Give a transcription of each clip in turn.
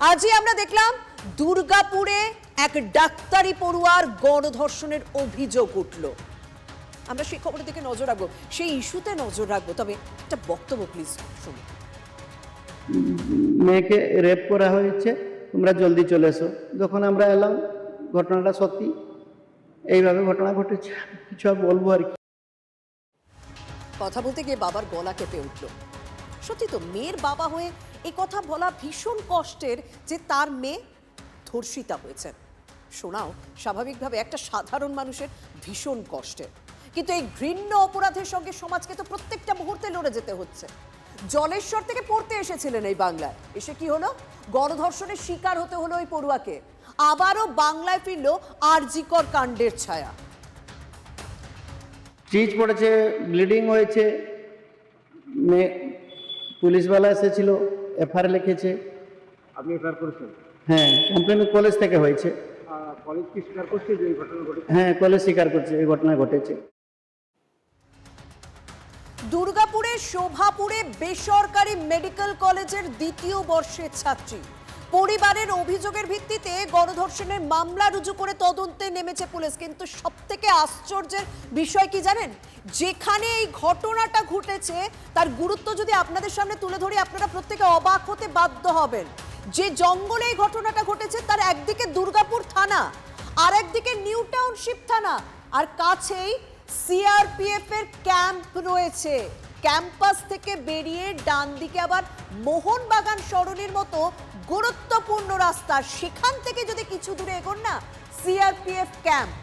আজই আমরা দেখলাম দুর্গাপুরে এক ডাক্তারি পড়ুয়ার গণধর্ষণের অভিযোগ উঠল। আমরা সেই খবরের দিকে নজর রাখবো, সেই ইস্যুতে নজর রাখবো। তবে একটা বক্তব্য প্লিজ শুনুন। মেয়েকে রেপ করা হয়েছে, তোমরা জলদি চলে এসো। যখন আমরা এলাম, ঘটনাটা সত্যি এইভাবে ঘটনা ঘটেছে। কিছু আর বলবো আর কি। কথা বলতে গিয়ে বাবার গলা কেঁপে উঠল। সত্যি তো, মেয়ের বাবা হয়ে এই কথা বলা ভীষণ কষ্টের যে তার মেয়ে ধর্ষিতা হয়েছে। শোনাও স্বাভাবিকভাবে একটা সাধারণ মানুষের ভীষণ কষ্টের, কিন্তু এই ঘৃণ্য অপরাধের সঙ্গে সমাজকে তো প্রত্যেকটা মুহূর্তে লড়ে যেতে হচ্ছে। জলেশ্বর থেকে পড়তে এসেছিলেন এই বাংলায়, এসে কি হলো? গণধর্ষণের শিকার হতে হলো ওই পড়ুয়াকে। আবারও বাংলায় ফিরল আরজিকর কাণ্ডের ছায়া। স্টিচ পড়েছে, ব্লিডিং হয়েছে। মেয়ে পুলিশওয়ালা এসেছিল, এফআইআর লিখেছে। আপনি এফআইআর করেছেন? হ্যাঁ, কমপ্লেন কলেজ থেকে হয়েছে। কলেজ কি স্বীকার করছে যে এই ঘটনা ঘটেছে? হ্যাঁ, কলেজ স্বীকার করছে এই ঘটনা ঘটেছে। দুর্গাপুরের শোভাপুরে বেসরকারি মেডিকেল কলেজের দ্বিতীয় বর্ষের ছাত্রী। পরিবারের অভিযোগের ভিত্তিতে গণধর্ষণের মামলা রুজু করে তদন্তে নেমেছে পুলিশ। কিন্তু সবথেকে আশ্চর্যের বিষয় কি জানেন? যেখানে এই ঘটনাটা ঘটেছে তার গুরুত্ব যদি আপনাদের সামনে তুলে ধরি, আপনারা প্রত্যেকে অবাক হতে বাধ্য হবেন। যে জঙ্গলে এই ঘটনাটা ঘটেছে তার একদিকে দুর্গাপুর থানা, আর একদিকে নিউ টাউনশিপ থানা, আর কাছেই সিআরপিএফ এর ক্যাম্প রয়েছে। ক্যাম্পাস থেকে বেরিয়ে ডান দিকে আবার মোহনবাগান সরণির মতো গুরুত্বপূর্ণ রাস্তা, সেখান থেকে যদি কিছু দূরে এগোন না, সিআরপিএফ ক্যাম্প।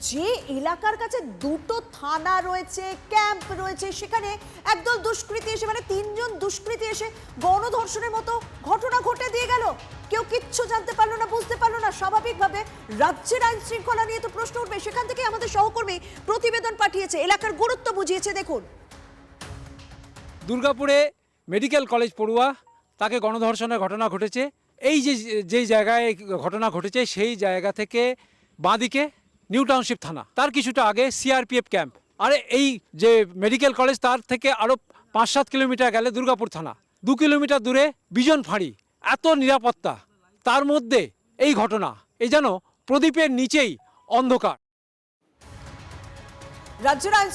যে এলাকার কাছে দুটো থানা রয়েছে, ক্যাম্প রয়েছে, সেখানে একদল দুষ্কৃতী এসে, মানে তিনজন দুষ্কৃতী এসে গণধর্ষণের মতো ঘটনা ঘটে দিয়ে গেল। কেউ কিচ্ছু জানতে পারলো না, বুঝতে পারলো না। স্বাভাবিকভাবে রাজ্যের আইন শৃঙ্খলা নিয়ে তো প্রশ্ন উঠবে। সেখান থেকে আমাদের সহকর্মী প্রতিবেদন পাঠিয়েছে, এলাকার গুরুত্ব বুঝিয়েছে। দেখুন, দুর্গাপুরে মেডিকেল কলেজ পড়ুয়া, তাকে গণধর্ষণের ঘটনা ঘটেছে। এই যেই জায়গায় ঘটনা ঘটেছে সেই জায়গা থেকে বাঁদিকে নিউ টাউনশিপ থানা, তার কিছুটা আগে সিআরপিএফ ক্যাম্প। আর এই যে মেডিকেল কলেজ তার থেকে আরও 5-7 কিলোমিটার গেলে দুর্গাপুর থানা, 2 কিলোমিটার দূরে বিজন ফাঁড়ি। এত নিরাপত্তা, তার মধ্যে এই ঘটনা। এই যেন প্রদীপের নিচেই অন্ধকার। রাজ্যের আইন